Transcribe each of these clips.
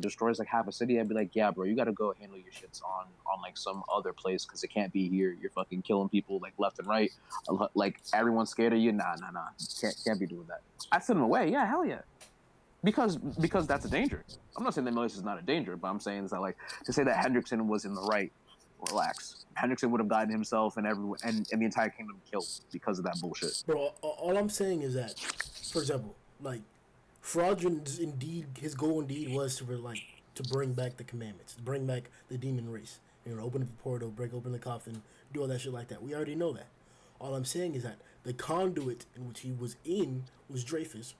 destroys like half a city, I'd be like, yeah, bro, you got to go handle your shits on like some other place because it can't be here. You're fucking killing people like left and right. Like everyone's scared of you. Nah. Can't be doing that. I send him away. Yeah, hell yeah. Because that's a danger. I'm not saying that Milius is not a danger, but I'm saying is that like to say that Hendrickson was in the right, relax. Hendrickson would have gotten himself and everyone and the entire kingdom killed because of that bullshit. Bro, all I'm saying is that, for example, like, Fraudrin, indeed, his goal indeed was to like to bring back the commandments, to bring back the demon race. You know, open up the portal, break open the coffin, do all that shit like that. We already know that. All I'm saying is that the conduit in which he was in was Dreyfus,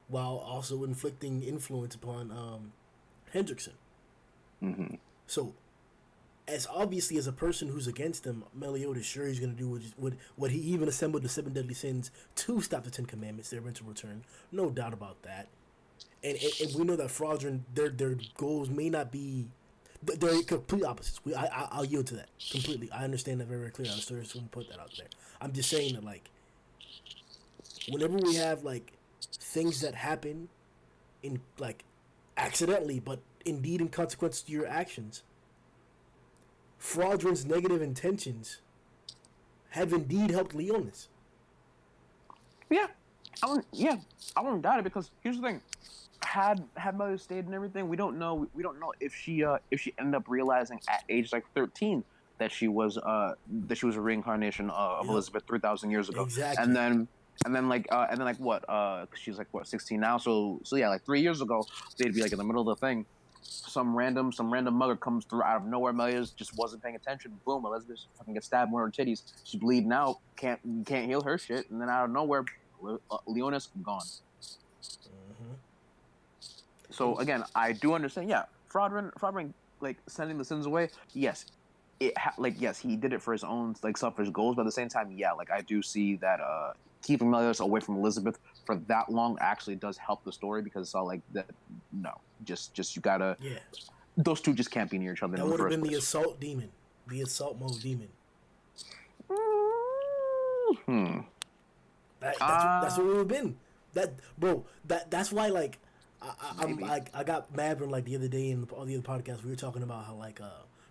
while also inflicting influence upon Hendrickson. Mm-hmm. So, as obviously as a person who's against him, Meliodas sure he's going to do what he even assembled the 7 deadly sins to stop the 10 commandments, their eventual return. No doubt about that. And we know that Fraudrin, their goals may not be, they're complete opposites. I'll yield to that completely. I understand that very, very clearly. I was just going to put that out there. I'm just saying that, like, whenever we have, like, things that happen in, like, accidentally, but indeed in consequence to your actions, Fraudrin's negative intentions have indeed helped Leonis. Yeah, I won't doubt it because here's the thing: had Mother stayed and everything, we don't know if she ended up realizing at age like 13 that she was a reincarnation of Elizabeth 3,000 years ago, Exactly. and then like what she's like what 16 now, so yeah, like 3 years ago they'd be like in the middle of the thing. Some random mother comes through out of nowhere. Melia's just wasn't paying attention. Boom, Elizabeth fucking gets stabbed with her titties. She's bleeding out. Can't heal her shit. And then out of nowhere, Leonis gone. Mm-hmm. So again, I do understand. Yeah, Fraudrin, like sending the sins away. Yes, yes, he did it for his own like selfish goals. But at the same time, yeah, like I do see that keeping Melios away from Elizabeth for that long actually does help the story because it's all like that. No, just you gotta. Yeah. Those two just can't be near each other. That in the would have first been place. the assault demon, the assault mode demon. Hmm. That's what it would have been. That, bro. That's why, like, I got mad when, like, the other day in all the other podcasts we were talking about how, like,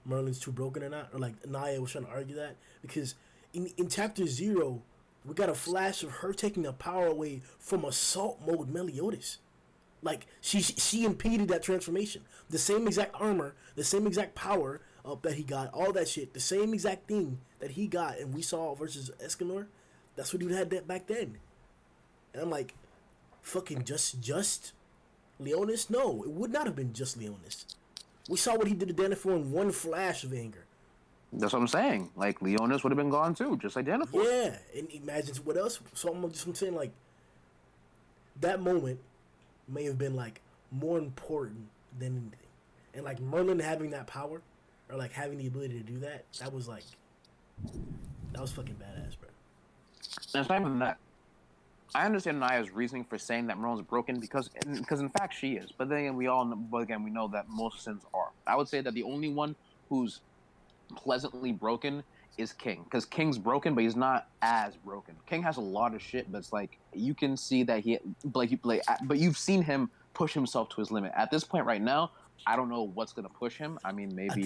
Merlin's too broken or not, or like Naya was trying to argue that because in chapter 0 we got a flash of her taking the power away from assault mode Meliodas. Like, she impeded that transformation. The same exact armor, the same exact power that he got, all that shit, the same exact thing that he got and we saw versus Escanor, that's what he had that back then. And I'm like, fucking just Leonis? No, it would not have been just Leonis. We saw what he did to Danifor in one flash of anger. That's what I'm saying. Like Leonis would have been gone too, just like Danifor. Yeah, and imagine what else. So I'm saying, like, that moment may have been like more important than anything. And like Merlin having that power, or like having the ability to do that, that was fucking badass, bro. And it's not even that. I understand Naya's reasoning for saying that Merlin's broken because in fact she is. But then again, we know that most sins are. I would say that the only one who's pleasantly broken is King, because King's broken, but he's not as broken. King has a lot of shit, but it's like you can see that but you've seen him push himself to his limit. At this point, right now, I don't know what's gonna push him. I mean, go ahead.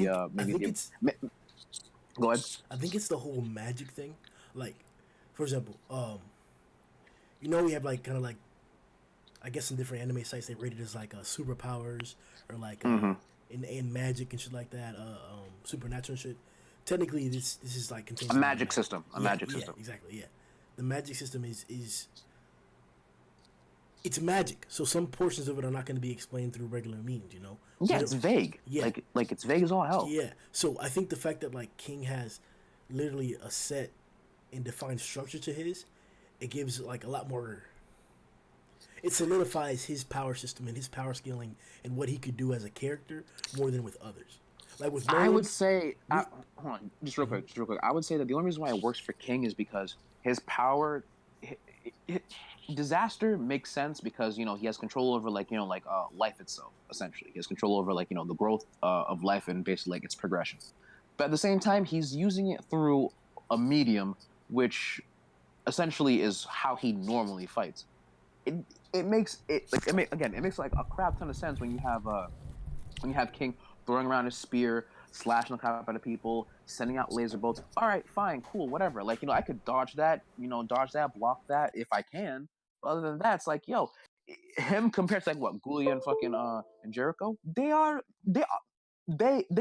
I think it's the whole magic thing. Like, for example, we have like kind of like, I guess in different anime sites they rate it as like superpowers or like in magic and shit like that, supernatural shit. Technically, this is like contains a magic system. Magic system. Exactly. Yeah, the magic system is it's magic. So some portions of it are not going to be explained through regular means. Yeah, it's vague. Yeah, like it's vague as all hell. Yeah. So I think the fact that like King has literally a set and defined structure to his, it gives like a lot more. It solidifies his power system and his power scaling and what he could do as a character more than with others. Like with Merlin, I would say, hold on, just real quick. I would say that the only reason why it works for King is because his power, disaster makes sense because he has control over life itself. Essentially, he has control over the growth of life and basically like its progression. But at the same time, he's using it through a medium which essentially is how he normally fights. It makes like it makes like a crap ton of sense when you have when you have King throwing around his spear, slashing the crap out of people, sending out laser bolts. All right, fine, cool, whatever. Like, I could dodge that, block that if I can. But other than that, it's like, yo, him compared to like what Gulia and fucking and Jericho, they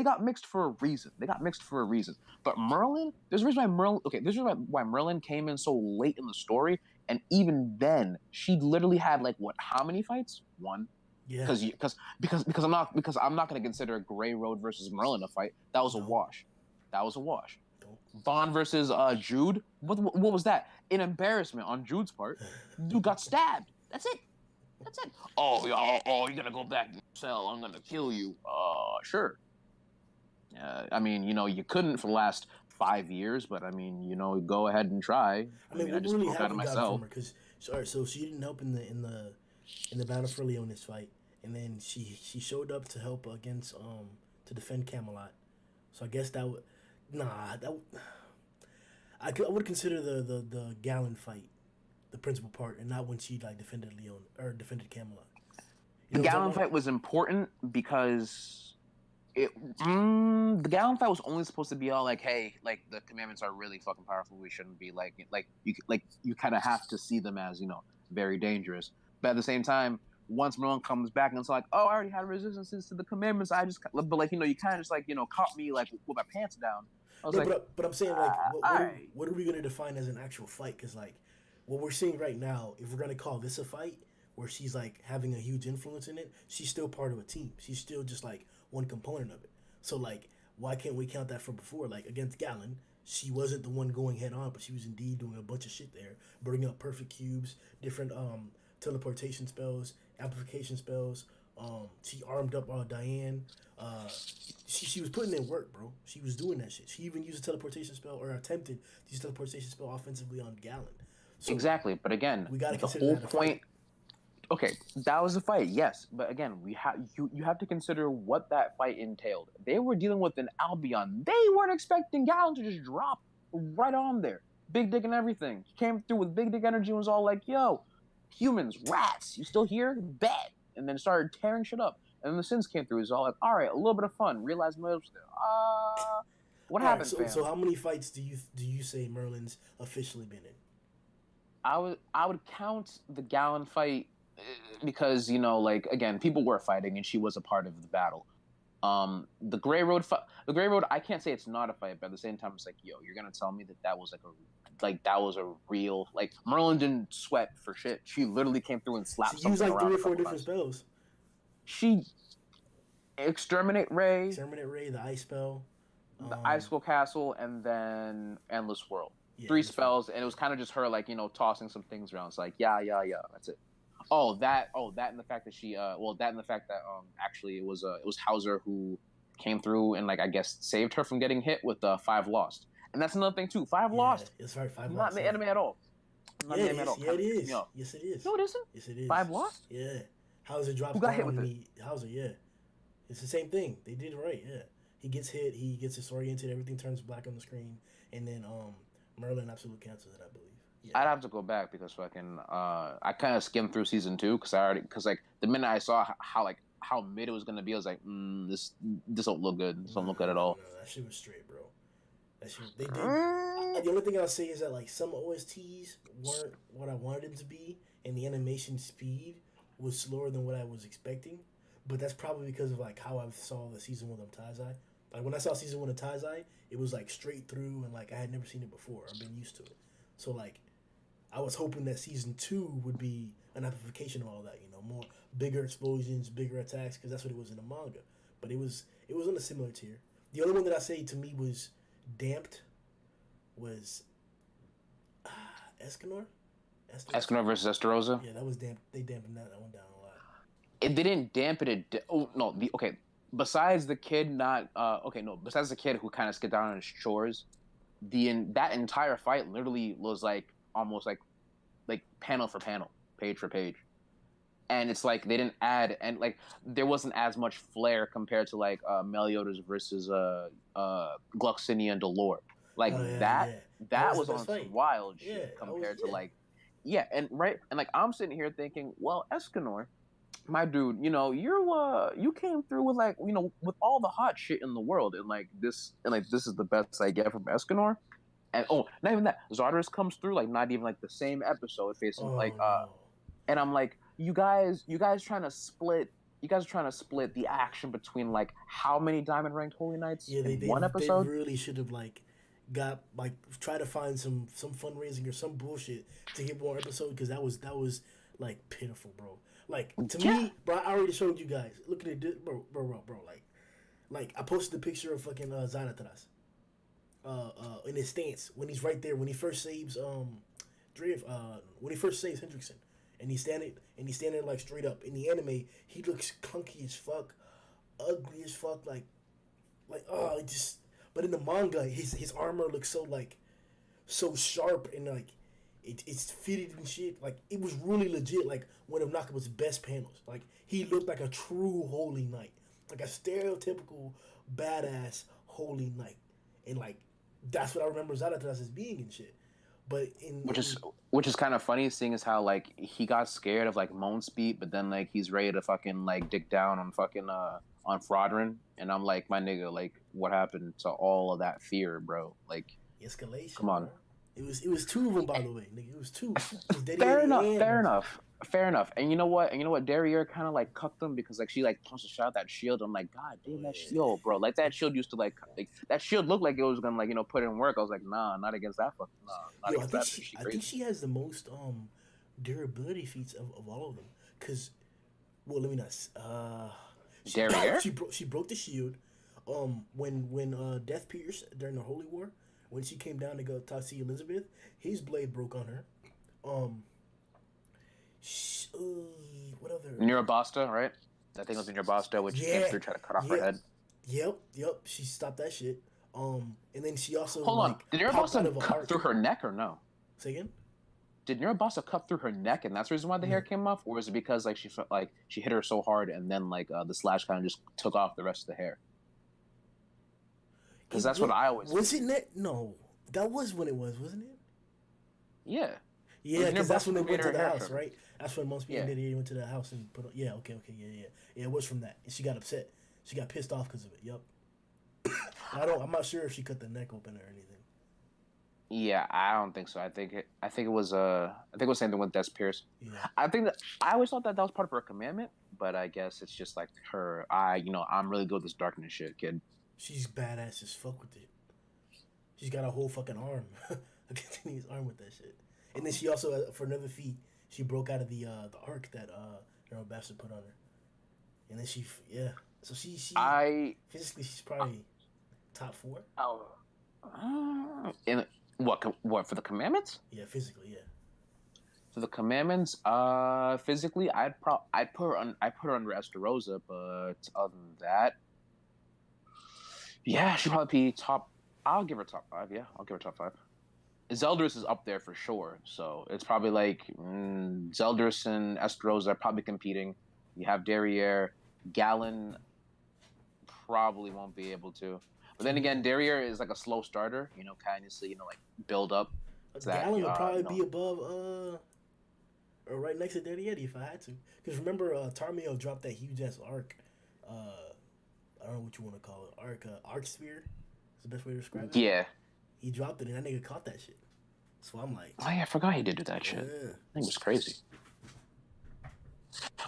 got mixed for a reason. They got mixed for a reason. But Merlin, there's a reason why Merlin. Okay, there's a reason why Merlin came in so late in the story, and even then, she literally had like what? How many fights? One. Yeah. Because I'm not going to consider Grey Road versus Merlin a fight. That was a wash. That was a wash. Vaughn versus Jude. What was that? An embarrassment on Jude's part. Dude got stabbed. That's it. Oh, you're gonna go back to your cell. I'm gonna kill you. Sure. I mean, you couldn't for the last 5 years, but I mean, go ahead and try. I mean, I just really broke out of myself. Because so she didn't help in the battle for Leonis fight, and then she showed up to help against to defend Camelot. So I guess that would I would consider the Gallon fight the principal part, and not when she like defended Leon or defended Camelot. The Gallon fight was important because the Gallon fight was only supposed to be all like, hey, like the commandments are really fucking powerful. We shouldn't be like you kind of have to see them as very dangerous. But at the same time, once Merlin comes back and it's like, oh, I already had resistances to the commandments. But like you kind of just like caught me like with my pants down. I was but I'm saying like, what are we gonna define as an actual fight? Because like what we're seeing right now, if we're gonna call this a fight, where she's like having a huge influence in it, she's still part of a team. She's still just like one component of it. So like, why can't we count that from before? Like against Gallon, she wasn't the one going head on, but she was indeed doing a bunch of shit there, bringing up perfect cubes, different teleportation spells, amplification spells. She armed up Diane. She was putting in work, bro. She was doing that shit. She even used a teleportation spell, or attempted to use a teleportation spell offensively on Gallon. So exactly, but again, we got to consider the whole point. Okay, that was a fight, yes, but again, you have to consider what that fight entailed. They were dealing with an Albion. They weren't expecting Gallon to just drop right on there, big dick and everything. He came through with big dick energy and was all like, "Yo, humans, rats, you still here? Bet!" And then started tearing shit up. And then the Sins came through. He was all like, "All right, a little bit of fun." Realized Merlin was there. What happened? Right, so how many fights do you say Merlin's officially been in? I would count the Gallon fight because like again, people were fighting and she was a part of the battle. The Grey Road I can't say it's not a fight, but at the same time, it's like, yo, you're gonna tell me that was that was a real Merlin didn't sweat for shit. She literally came through and slapped. She used like 3 or 4 different spells. She Exterminate Ray, the Ice Spell, the Icicle Castle, and then Endless World. Yeah, 3 spells, and it was kind of just her tossing some things around. It's like yeah, that's it. That and the fact that she actually it was Hauser who came through and I guess saved her from getting hit with 5 Lost. And that's another thing too. 5 Lost. It's right, 5 Lost. Not in the anime at all. Not in the anime at all. Yeah, it is. Yes, it is. No, it isn't. Yes, it is. 5 Lost. Yeah. Hauser drops Who got hit with it? Hauser, yeah. It's the same thing. They did it right. Yeah. He gets hit. He gets disoriented. Everything turns black on the screen, and then Merlin absolutely cancels it, I believe. Yeah. I'd have to go back because I kind of skimmed through season 2 because the minute I saw how mid it was gonna be, I was like, this don't look good. This don't look good at all. No, that shit was straight, bro. That shit. They did. The only thing I'll say is that some OSTs weren't what I wanted them to be, and the animation speed was slower than what I was expecting. But that's probably because of how I saw the season 1 of Taizai. When I saw season 1 of Taizai, it was straight through, and I had never seen it before. I've been used to it. So I was hoping that season 2 would be an amplification of all that, more bigger explosions, bigger attacks, because that's what it was in the manga. But it was on a similar tier. The only one that I say to me was damped was Escanor. Escanor versus Estarossa. Yeah, that was damped. They dampened that one down a lot. They didn't dampen it. Besides the kid besides the kid who kind of skid down on his chores, that entire fight literally was almost like panel for panel, page for page, and it's they didn't add, and there wasn't as much flair compared to Meliodas versus Gluxinia and Delore. That was on some wild shit compared to and I'm sitting here thinking, well, Escanor, my dude, you came through with like, with all the hot shit in the world, and this is the best I get from Escanor. And not even that, Zardoz comes through like not even like the same episode facing Oh like no. and I'm like, you guys trying to split the action between like how many diamond ranked holy knights Yeah, in they one they episode? really should have like got like try to find some fundraising or some bullshit to get more episode because that was like pitiful, bro. Like to Yeah. me, bro, I already showed you guys. Look at it, bro. Like I posted a picture of fucking Zanatras, in his stance when he's right there when he first saves Driv, when he first saves Hendrickson, and he's standing like straight up. In the anime, he looks clunky as fuck, ugly as fuck, like oh it just. But in the manga, his armor looks so like so sharp and like it's fitted and shit. Like it was really legit. Like one of Nakaba's best panels. Like he looked like a true holy knight, like a stereotypical badass holy knight, and like that's what I remember Zarathras as being and shit. But which is which is kind of funny, seeing as how like he got scared of like Moan Speed, but then like he's ready to fucking like dig down on fucking on Frodrin, and I'm like, my nigga, like what happened to all of that fear, bro? Like, come escalation, bro. on. It was two of them, by the way, nigga. It was two. It was Daddy Fair Eddie enough, and fair Monkey. enough, fair enough. And you know what, Derriere kind of like cucked them because like she like punched a shot at that shield. I'm like, God Oh damn, that yeah. shield, bro. Like that shield used to like that shield looked like it was gonna like put in work. I was like, nah, not against that fucking not Yo, I against think that bitch. she She I think crazy. she has the most durability feats of all of them. Cause well, let me not. She Derriere? she broke the shield. When Death Pierce during the Holy War, when she came down to go talk to Elizabeth, his blade broke on her. Um, what other? Neurobasta, right? I think it was Neurobasta, which came Yeah, through trying to cut off her yep, head. yep. She stopped that shit. And then she also Hold on, like did popped out Neurobasta of an cut arc. through her neck or no? Say again? Did Neurobasta cut through her neck, and that's the reason why the hair No. came off, or is it because like she felt like she hit her so hard, and then like the slash kind of just took off the rest of the hair? Because It that's what was I always was it figured. net? No, that was when it was, wasn't it? Yeah, it Yeah, was because that's Neurobasta when they who made went to her the hair house, shorter. right? That's when most people Yeah, did. They went to the house and put. Yeah, okay, yeah. It was from that, and she got upset. She got pissed off because of it. Yep. But I'm not sure if she cut the neck open or anything. yeah. I don't think so. I think it was same thing with Des Pierce. Yeah, I think that I always thought that that was part of her commandment, but I guess it's just like her. I'm really good with this darkness shit, kid. she's badass as fuck with it. She's got a whole fucking arm, a continuous arm with that shit. And then she also, for another feat, she broke out of the arc that General Bastard put on her. And then yeah. So she I physically she's probably top four. oh, in what for the commandments? Yeah, physically, yeah. For the commandments, physically, I put her under Esterosa, but other than that, yeah, she'd probably be top. I'll give her top five. Yeah, I'll give her top five. Zeldris is up there for sure, so it's probably like Zeldris and Esterosa are probably competing. You have Derriere, Gallon probably won't be able to. But then again, Ooh. Derriere is like a slow starter, kind of, like build up A to that. Gallon would probably be above or right next to Daddy Eddie if I had to. Because remember, Tarmio dropped that huge ass arc. I don't know what you want to call it. Arc sphere. Is the best way to describe it. Yeah. He dropped it and that nigga caught that shit. So I'm like, Oh yeah, I forgot he did do that shit. yeah. I think it was crazy.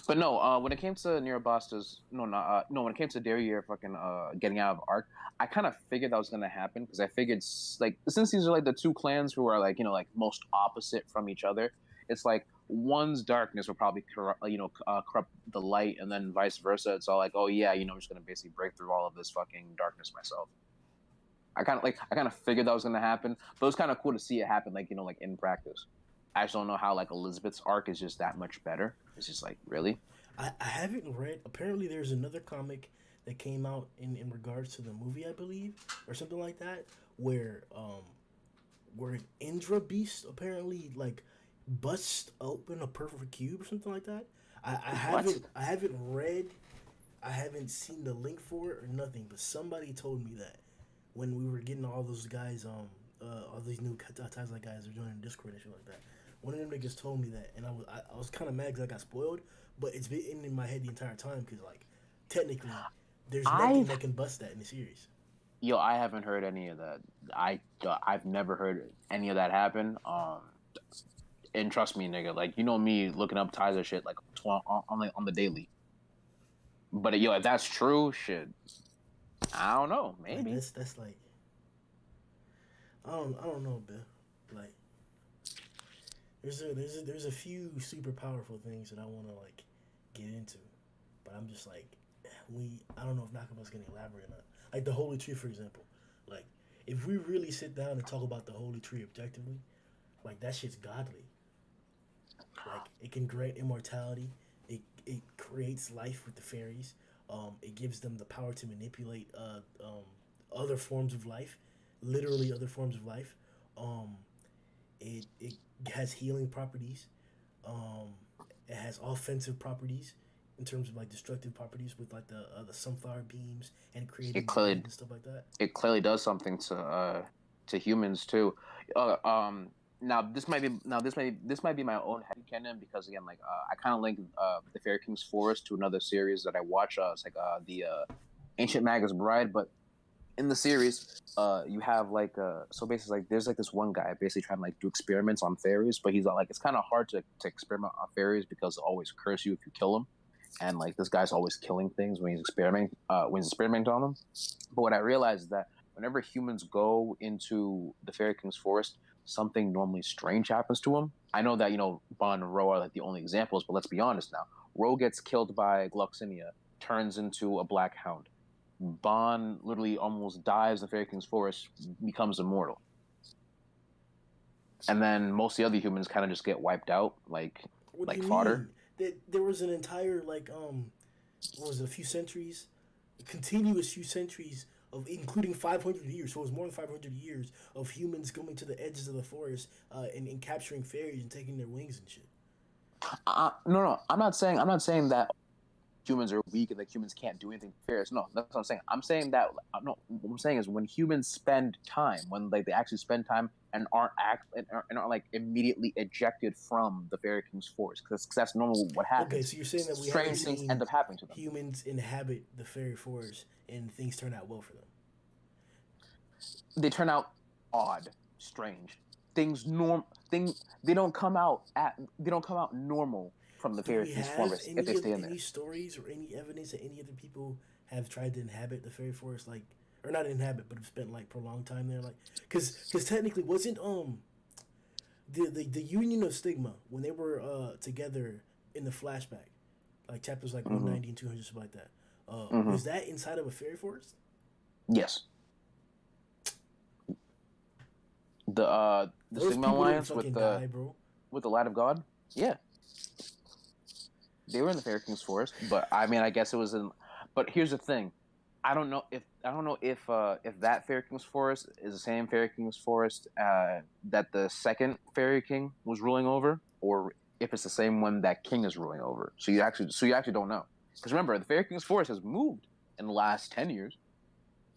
But no, when it came to Neurobastas, no, not no, when it came to Derriere fucking getting out of Arc, I kind of figured that was gonna happen because I figured like since these are like the two clans who are like like most opposite from each other, it's like one's darkness will probably corrupt the light, and then vice versa. It's all like, oh yeah, I'm just gonna basically break through all of this fucking darkness myself. I kind of figured that was gonna happen, but it was kind of cool to see it happen, like like in practice. I just don't know how like Elizabeth's arc is just that much better. It's just like really. I haven't read. Apparently, there's another comic that came out in regards to the movie, I believe, or something like that, where an Indra Beast apparently like busts open a perfect cube or something like that. I What? haven't read. I haven't seen the link for it or nothing, but somebody told me that when we were getting all those guys, all these new Taizai guys are joining Discord and shit like that. One of them niggas told me that, and I was kind of mad because I got spoiled. but it's been in my head the entire time because like technically there's nothing I've that can bust that in the series. Yo, I haven't heard any of that. I've never heard any of that happen. And trust me, nigga, like you know me looking up Taizai shit like on the daily. But yo, if that's true, shit, I don't know, Like maybe. that's like I don't know, Bill. Like there's a few super powerful things that I want to like get into, but I'm just like I don't know if Nakaba's gonna elaborate on that. Like the Holy Tree, for example. Like if we really sit down and talk about the Holy Tree objectively, like that shit's godly. Like it can grant immortality. It creates life with the fairies. It gives them the power to manipulate other forms of life, literally other forms of life. Um, it has healing properties. Um, it has offensive properties in terms of like destructive properties with like the sunflower beams and It creating clearly blood and stuff like that. it clearly does something to humans too. Uh, um, Now this might be my own headcanon because again, like I kind of link the Fairy King's Forest to another series that I watch. It's like the Ancient Magus Bride, but in the series, you have like so basically like there's like this one guy basically trying to like do experiments on fairies, but he's like it's kind of hard to experiment on fairies because they'll always curse you if you kill them, and like this guy's always killing things when he's experimenting on them. But what I realized is that whenever humans go into the Fairy King's forest, something normally strange happens to them. I know that Bon and Ro are like the only examples, but let's be honest now. Ro gets killed by Gloxinia, turns into a black hound. Bon literally almost dies in the Fairy King's forest, becomes immortal, and then most of the other humans kind of just get wiped out, What do like you fodder. mean? That there was an entire like what was it, a few centuries, a continuous few centuries of including 500 years. So it was more than 500 years of humans going to the edges of the forest and capturing fairies and taking their wings and shit. No, I'm not saying that humans are weak and that humans can't do anything fair. No, that's what I'm saying. I'm saying that no. What I'm saying is when humans spend time, when like they actually spend time and aren't like immediately ejected from the Fairy King's force, because that's normally what Okay, happens. so you're saying that we haven't Strange things end seen up happening to them. humans inhabit the fairy forest and things turn out well for them. They turn out odd, strange things. They don't come out normal from the Do Fairy we King's have forest if they stay in any there. stories or any evidence that any other people have tried to inhabit the fairy forest, like, or not inhabit, but have spent like prolonged time there, like, because technically wasn't the Union of Stigma when they were together in the flashback, like chapters like Mm-hmm. 190 and 200, something like that. Mm-hmm. Was that inside of a fairy forest? Yes, the Those Sigma people didn't Alliance fucking die, bro. with the Light of God. Yeah, they were in the Fairy King's forest, but I mean, I guess it was in. But here's the thing, I don't know if that Fairy King's forest is the same Fairy King's forest that the second Fairy King was ruling over, or if it's the same one that King is ruling over. So you actually don't know, because remember, the Fairy King's forest has moved in the last 10 years.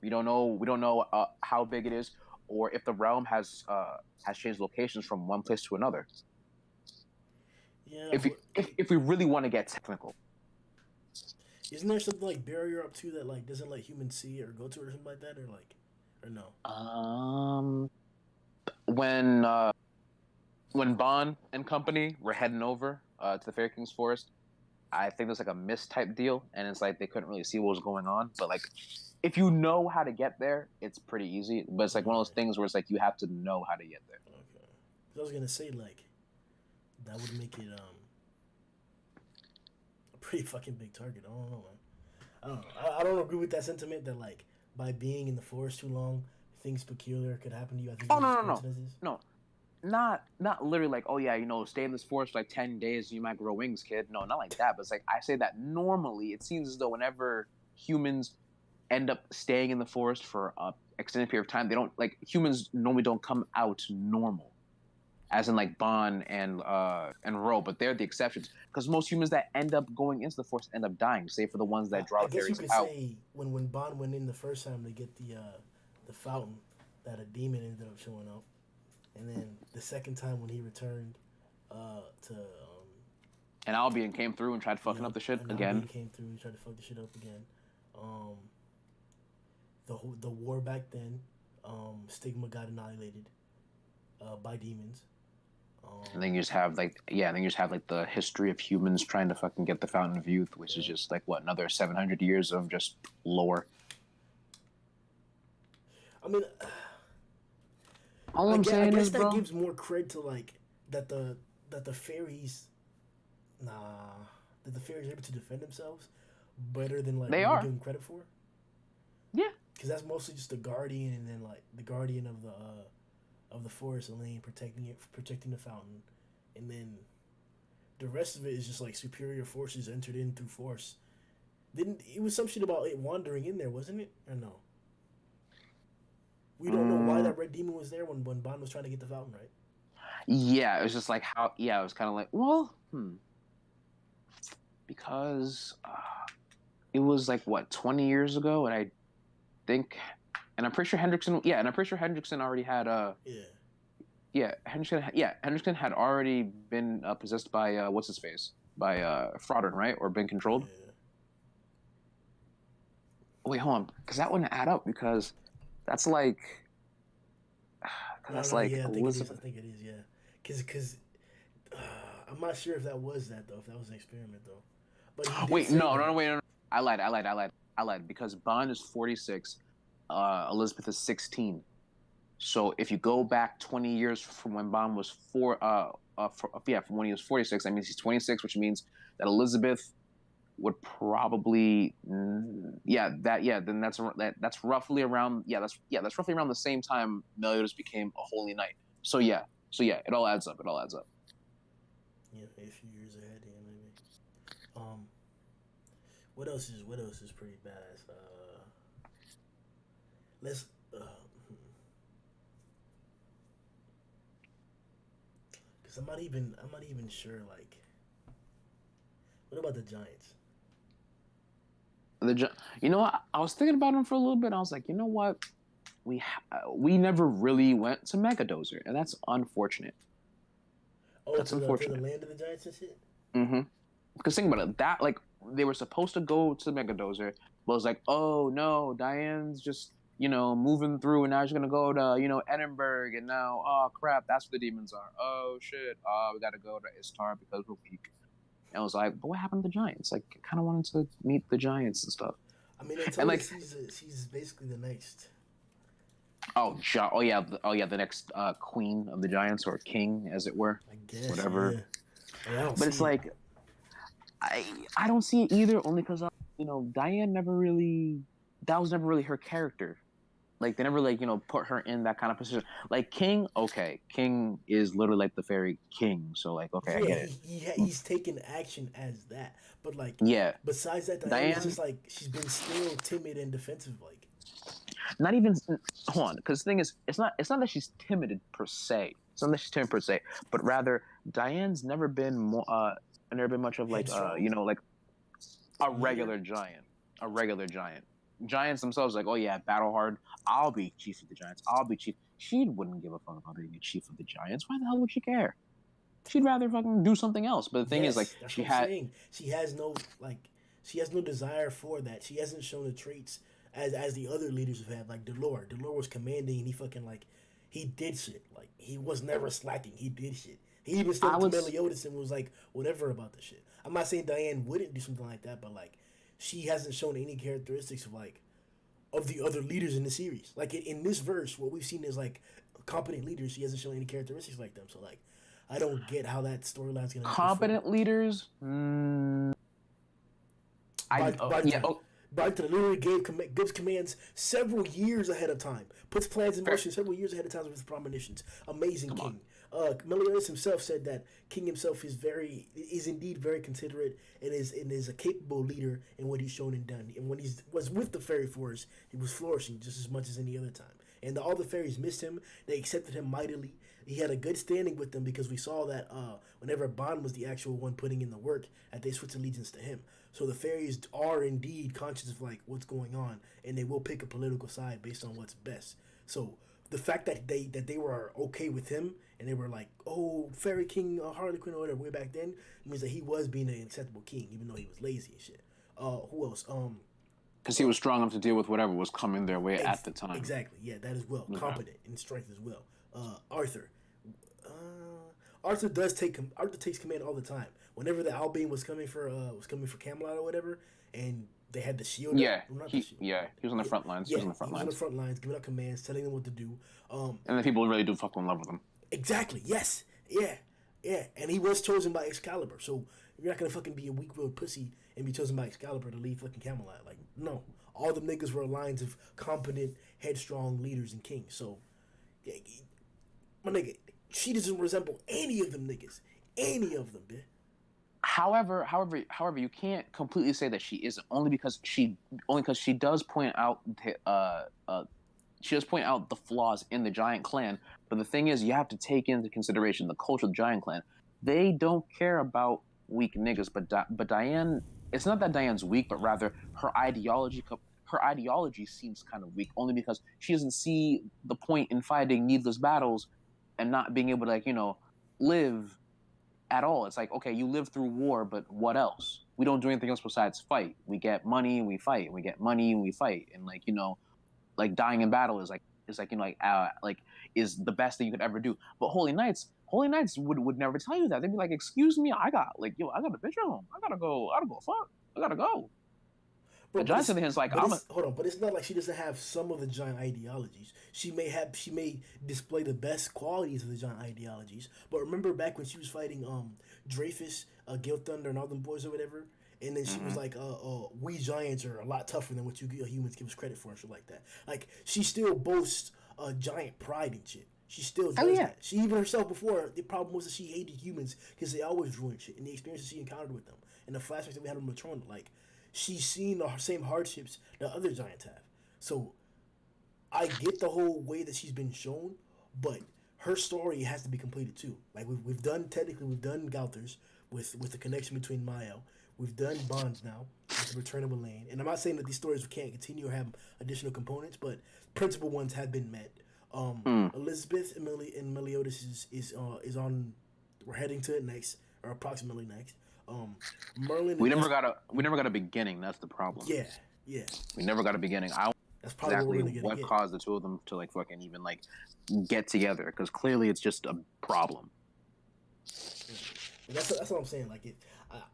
We don't know how big it is, or if the realm has changed locations from one place to another. Yeah, If but if we really want to get technical, isn't there something like barrier up to that like doesn't let humans see it or go to it or something like that, or like, or no? um, when uh, when Bond and company were heading over to the Fairy King's forest, I think there's like a mist type deal, and it's like they couldn't really see what was going on. But like, if you know how to get there, it's pretty easy. But it's like one of those Right. things where it's like you have to know how to get there. Okay. 'Cause I was gonna say like that would make it a pretty fucking big target. I don't know, man. I don't know. I don't agree with that sentiment that like by being in the forest too long, things peculiar could happen to you. I think Oh it's no just no no coincidences. no, not literally like, oh yeah, stay in this forest for like 10 days, you might grow wings, kid. No, not like that. But it's like I say that normally it seems as though whenever humans end up staying in the forest for a extended period of time, they don't like humans normally don't come out normal, as in like Bon and Ro, but they're the exceptions because most humans that end up going into the forest end up dying, save for the ones that draw I the guess you fairies could out. say when Bond went in the first time to get the fountain, that a demon ended up showing up, and then the second time when he returned to And Albion came through and tried fucking up the shit and again. Albion came through and tried to fuck the shit up again. Um, the war back then, Stigma got annihilated by demons. And then you just have like the history of humans trying to fucking get the Fountain of Youth, which is just like what, another 700 years of just lore. I mean, all I'm saying I guess is, that bro, gives more cred to like that the fairies, that the fairies are able to defend themselves better than like they what we are. give them credit for. Yeah, because that's mostly just the guardian, and then like the guardian of the forest lane protecting the fountain, and then the rest of it is just like superior forces entered in through force. Didn't it was some shit about it wandering in there, wasn't it? Or no? We don't know why that red demon was there when Bond was trying to get the fountain, right? Yeah, it was just like how. Yeah, it was kind of like, well, because it was like what, 20 years ago, and I think, and I'm pretty sure Hendrickson. Yeah, and I'm pretty sure Hendrickson already had Hendrickson had already been possessed by what's his face, by Fraudern, right, or been controlled. Yeah. Wait, hold on, because that wouldn't add up because that's like. Yeah, I think it is. I think it is. Yeah, because I'm not sure if that was that though. If that was an experiment though. But wait, no. I lied because Bond is 46, Elizabeth is 16. So if you go back 20 years from when Bond was from when he was 46, that means he's 26, which means that Elizabeth would probably, then that's roughly around, that's roughly around the same time Meliodas became a holy knight. So yeah, it all adds up. Yeah, a few years ahead, yeah, maybe. What else is pretty badass? Let's. Cause I'm not even sure. Like, what about the Giants? You know what? I was thinking about him for a little bit. I was like, you know what? We never really went to Megadozer, and that's unfortunate. Oh, to the land of the Giants and shit. Mm-hmm. Because think about it, that like they were supposed to go to Megadozer, but it was like, oh no, Diane's just moving through, and now she's gonna go to Edinburgh, and now oh crap, that's where the demons are. Oh shit, we gotta go to Istar because we're weak. And I was like, but what happened to the Giants? Like, I kind of wanted to meet the Giants and stuff. I mean, they told us she's basically the next. The next queen of the Giants, or king, as it were. I guess whatever. Yeah. But it's like, I don't see it either, only because Diane never really, that was never really her character. Like, they never put her in that kind of position. Like King, okay, King is literally like the fairy king, so like, okay, I get it. He's taken action as that, but like, besides that, Diane is just like she's been still timid and defensive, like. Not even, hold on, because the thing is, it's not that she's timid per se. It's not that she's timid per se, but rather Diane's never been much of like like a regular giant. Giants themselves like, oh yeah, battle hard. I'll be chief of the Giants. I'll be chief. She wouldn't give a fuck about being a chief of the Giants. Why the hell would she care? She'd rather fucking do something else. But the thing is, like, she has no desire for that. She hasn't shown the traits as the other leaders have had. Like Delore was commanding, and he fucking like he did shit. Like he was never slacking. He did shit. He even stood up to Meliodas and was like whatever about the shit. I'm not saying Diane wouldn't do something like that, but like she hasn't shown any characteristics of the other leaders in the series. Like in this verse, what we've seen is like competent leaders. She hasn't shown any characteristics like them. So like, I don't get how that storyline's gonna. Competent leaders. Barton literally gives commands several years ahead of time. Puts plans in motion several years ahead of time with premonitions. Amazing King. Meliodas himself said that King himself is indeed very considerate and is a capable leader in what he's shown and done. And when he was with the fairy force, he was flourishing just as much as any other time. And all the fairies missed him. They accepted him mightily. He had a good standing with them because we saw that whenever Bond was the actual one putting in the work, that they switched allegiance to him. So the fairies are indeed conscious of like what's going on, and they will pick a political side based on what's best. So the fact that they were okay with him and they were like, oh, Fairy King, Harley Quinn or whatever way back then means that he was being an acceptable king, even though he was lazy and shit. Who else? Because he was strong enough to deal with whatever was coming their way at the time. Exactly. Yeah, that as well. Okay. Competent in strength as well. Arthur. Uh, Arthur takes command all the time. Whenever the Albane was coming for Camelot or whatever, and they had the shield. Yeah, he was on the front lines. Yeah, he was on the front lines, giving out commands, telling them what to do. And then people really do fucking love with him. Exactly. Yes. Yeah. Yeah. And he was chosen by Excalibur, so you're not gonna fucking be a weak-willed pussy and be chosen by Excalibur to lead fucking Camelot. Like, no. All the niggas were lines of competent, headstrong leaders and kings. So, yeah, my nigga, she doesn't resemble any of them niggas. Any of them, bitch. However, you can't completely say that she isn't, only because she does point out the flaws in the Giant Clan. But the thing is, you have to take into consideration the culture of the Giant Clan. They don't care about weak niggas, but Diane. It's not that Diane's weak, but rather her ideology seems kind of weak, only because she doesn't see the point in fighting needless battles and not being able to live at all. It's like, okay, you live through war, but what else? We don't do anything else besides fight. We get money and we fight. We get money and we fight. And like dying in battle is is the best thing you could ever do. But Holy Knights would never tell you that. They'd be like, excuse me, I got a bitch at home. I gotta go fuck. I gotta go. But Johnson is like, hold on, but it's not like she doesn't have some of the giant ideologies. She may display the best qualities of the giant ideologies. But remember back when she was fighting Dreyfus, Guild Thunder, and all them boys or whatever, and then she was like, we giants are a lot tougher than what you humans give us credit for and shit like that. Like, she still boasts giant pride and shit. She still does that. She even herself before, the problem was that she hated humans because they always ruined shit. And the experiences she encountered with them, and the flashbacks that we had with Matrona, like, she's seen the same hardships that other giants have. So I get the whole way that she's been shown, but her story has to be completed too. Like, we've done Gauthers with the connection between Mael. We've done Bonds now with the return of Elaine. And I'm not saying that these stories can't continue or have additional components, but principal ones have been met. Elizabeth and Meliodas is on. We're heading to it next, or approximately next. Merlin. We never got a beginning. That's the problem. Yeah. We never got a beginning. That's probably exactly what caused the two of them to fucking even get together, because clearly it's just a problem. Yeah. That's what I'm saying. Like,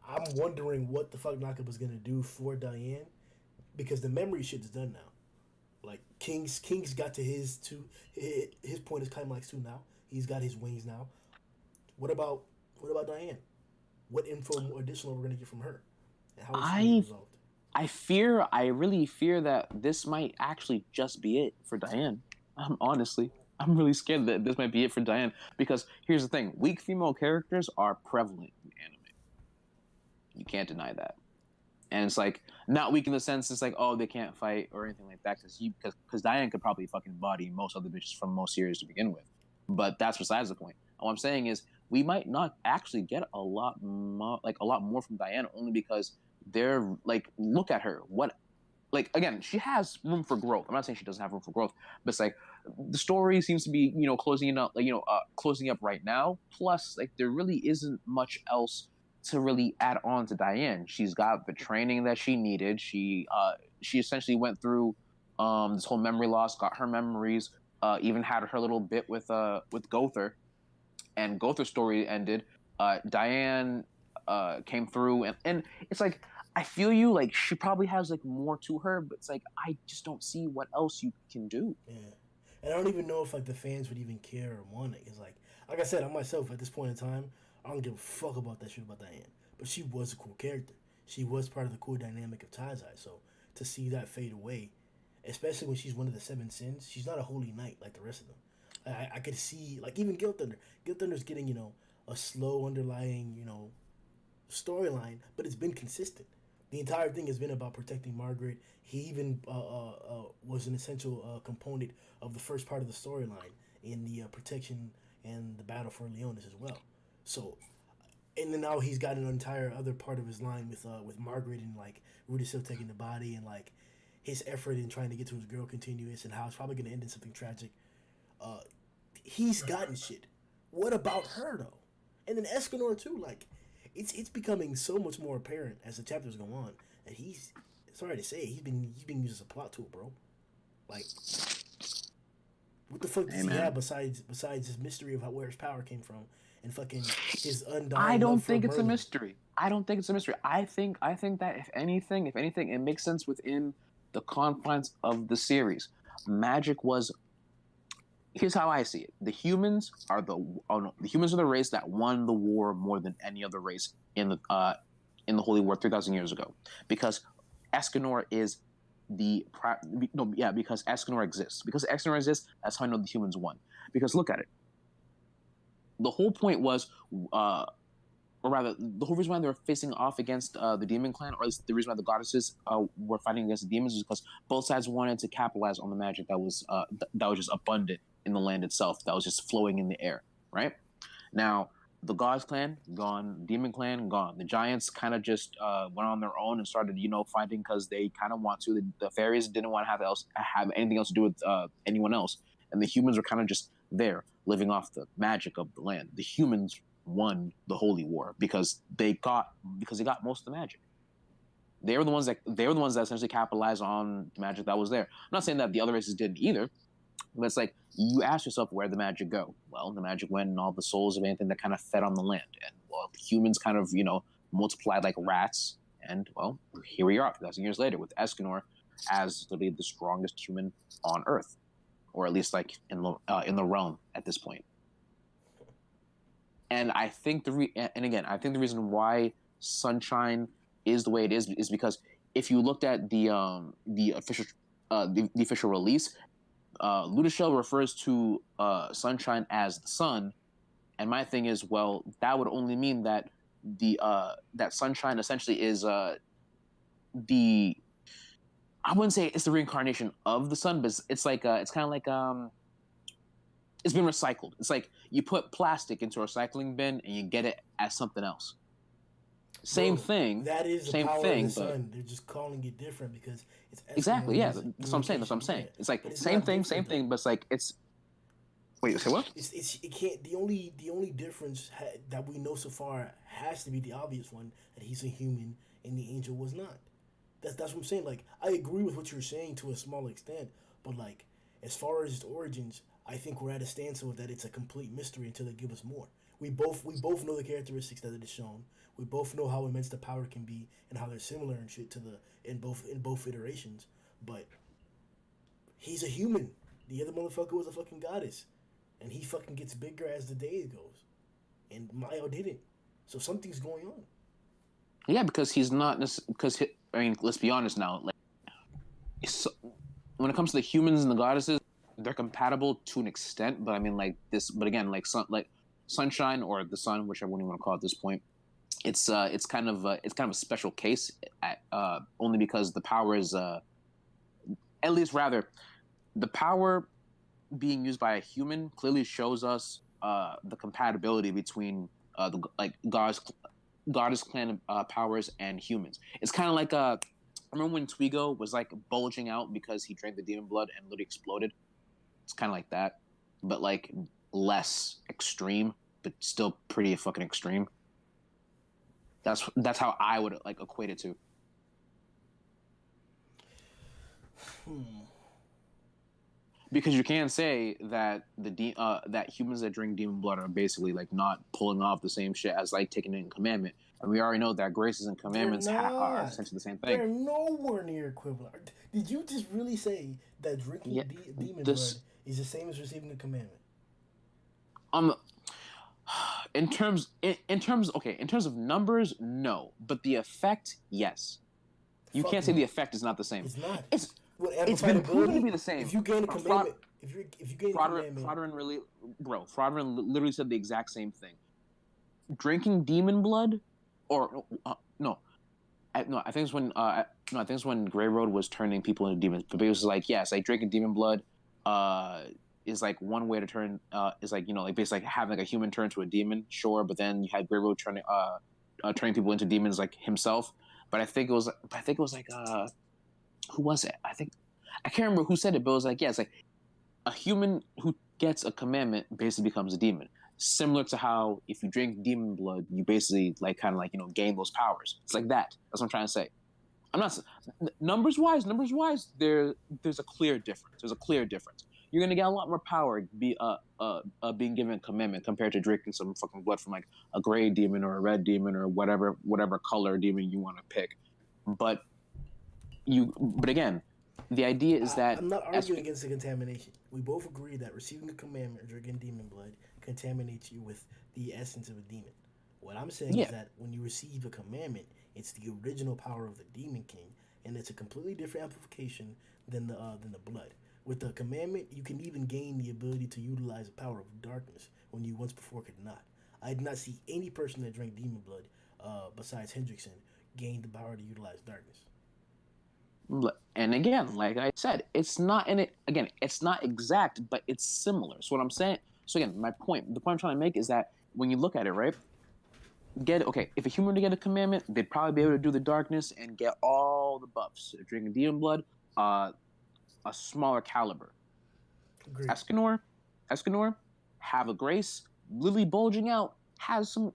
I'm wondering what the fuck Nakaba's gonna do for Diane, because the memory shit is done now. Like, King's got to his point is climax 2 now. He's got his wings now. What about Diane? What info additional we're gonna get from her? And how is she resolved? I really fear that this might actually just be it for Diane. I'm really scared that this might be it for Diane, because here's the thing: weak female characters are prevalent in anime. You can't deny that. And it's like, not weak in the sense it's like, oh, they can't fight or anything like that, because Diane could probably fucking body most other bitches from most series to begin with. But that's besides the point. All I'm saying is, we might not actually get a lot more from Diane, only because they're like, look at her. Again, she has room for growth. I'm not saying she doesn't have room for growth, but it's like, the story seems to be, closing up right now. Plus, like, there really isn't much else to really add on to Diane. She's got the training that she needed. She essentially went through this whole memory loss, got her memories, even had her little bit with Gother, and Gother's story ended. Diane came through, and it's like, I feel you, like, she probably has like more to her, but it's like, I just don't see what else you can do. Yeah. And I don't even know if like the fans would even care or want it. It's like I said, I myself at this point in time, I don't give a fuck about that shit about Diane. But she was a cool character. She was part of the cool dynamic of Taizai. So to see that fade away, especially when she's one of the 7 sins, she's not a holy knight like the rest of them. I could see, like, even Guild Thunder. Guild Thunder's getting, a slow underlying, storyline, but it's been consistent. The entire thing has been about protecting Margaret. He even was an essential component of the first part of the storyline in the protection and the battle for Leonis as well. So, and then now he's got an entire other part of his line with Margaret, and like Rudy still taking the body, and like his effort in trying to get to his girl continuous, and how it's probably going to end in something tragic. he's gotten shit. What about her though? And then Escanor too. Like, it's becoming so much more apparent as the chapters go on that he's, sorry to say, he's been used as a plot tool, bro. Like, what the fuck does he have besides this mystery of where his power came from and fucking his undying? I don't think it's a mystery. I don't think it's a mystery. I think that if anything, it makes sense within the confines of the series. Magic was. Here's how I see it: the humans are the race that won the war more than any other race in the Holy War 3,000 years ago, because Escanor is because Escanor exists. Because Escanor exists, that's how I know the humans won. Because look at it. The whole point was, or rather, the whole reason why they were facing off against the demon clan, or at least the reason why the goddesses were fighting against the demons, is because both sides wanted to capitalize on the magic that was just abundant in the land itself, that was just flowing in the air, right? Now, the gods clan gone, demon clan gone. The giants kind of just went on their own and started, fighting because they kind of want to. The fairies didn't want to have anything else to do with anyone else, and the humans were kind of just there, living off the magic of the land. The humans won the Holy War because they got most of the magic. They were the ones that essentially capitalized on the magic that was there. I'm not saying that the other races didn't either, but it's like, you ask yourself, where'd the magic go? Well, the magic went in all the souls of anything that kind of fed on the land, and well, humans kind of multiplied like rats, and well, here we are 2,000 years later with Escanor as literally the strongest human on Earth, or at least like in the realm at this point. And I think the reason why Sunshine is the way it is because if you looked at the official release, Ludishel refers to Sunshine as the sun, and my thing is, well, that would only mean that that Sunshine essentially is I wouldn't say it's the reincarnation of the sun, but it's like it's kind of like it's been recycled. It's like you put plastic into a recycling bin and you get it as something else. Same thing. That is the same power thing, of the sun. They're just calling it different because it's exactly, yeah. That's what I'm saying. It's like same thing, but it's like it's. Wait, say what? It can't. The only difference that we know so far has to be the obvious one, that he's a human and the angel was not. That's what I'm saying. Like, I agree with what you're saying to a small extent, but like, as far as his origins, I think we're at a standstill that it's a complete mystery until they give us more. We both know the characteristics that it is shown. We both know how immense the power can be and how they're similar and shit in both iterations. But he's a human. The other motherfucker was a fucking goddess, and he fucking gets bigger as the day goes. And Mayo didn't. So something's going on. Yeah, because he's not. Because I mean, let's be honest now. Like, when it comes to the humans and the goddesses, they're compatible to an extent. But I mean, like this. But again, like Sunshine or the sun, whichever one you want to call it at this point, it's kind of a special case, only because the power is at least rather the power being used by a human clearly shows us the compatibility between the like goddess clan powers and humans. It's kind of like I remember when Twigo was like bulging out because he drank the demon blood and literally exploded. It's kind of like that, but like less extreme, but still pretty fucking extreme. That's how I would like equate it to. Because you can't say that that humans that drink demon blood are basically like not pulling off the same shit as like taking it in commandment, and we already know that graces and commandments are essentially the same thing. They're nowhere near equivalent. Did you just really say that drinking demon blood is the same as receiving a commandment? In terms of numbers, no, but the effect, yes. You can't say the effect is not the same. It's not. It's been proven to be the same. If you gain a commandment, if you gain a commandment, Frodrin literally said the exact same thing. Drinking demon blood, or I think it's when Grey Road was turning people into demons. But it was like, yes, like drinking demon blood, is like one way to turn is like like basically like having like a human turn to a demon, sure, but then you had Grey Road turning people into demons like himself. But I think it was like who was it? I can't remember who said it, but it was like, yeah, it's like a human who gets a commandment basically becomes a demon. Similar to how if you drink demon blood, you basically like kind of like gain those powers. It's like that. That's what I'm trying to say. I'm not numbers wise. There's a clear difference. There's a clear difference. You're gonna get a lot more power being given a commandment compared to drinking some fucking blood from like a gray demon or a red demon or whatever color demon you want to pick. But again, the idea is that I'm not arguing against the contamination. We both agree that receiving a commandment or drinking demon blood contaminates you with the essence of a demon. What I'm saying is that when you receive a commandment, it's the original power of the Demon King, and it's a completely different amplification than the blood. With the commandment, you can even gain the ability to utilize the power of darkness when you once before could not. I did not see any person that drank demon blood, besides Hendrickson, gain the power to utilize darkness. And again, like I said, it's not in it. Again, it's not exact, but it's similar. So what I'm saying. So again, the point I'm trying to make is that when you look at it, right? If a human were to get a commandment, they'd probably be able to do the darkness and get all the buffs. Drinking demon blood, a smaller caliber. Agreed. Escanor, have a grace, literally bulging out, has some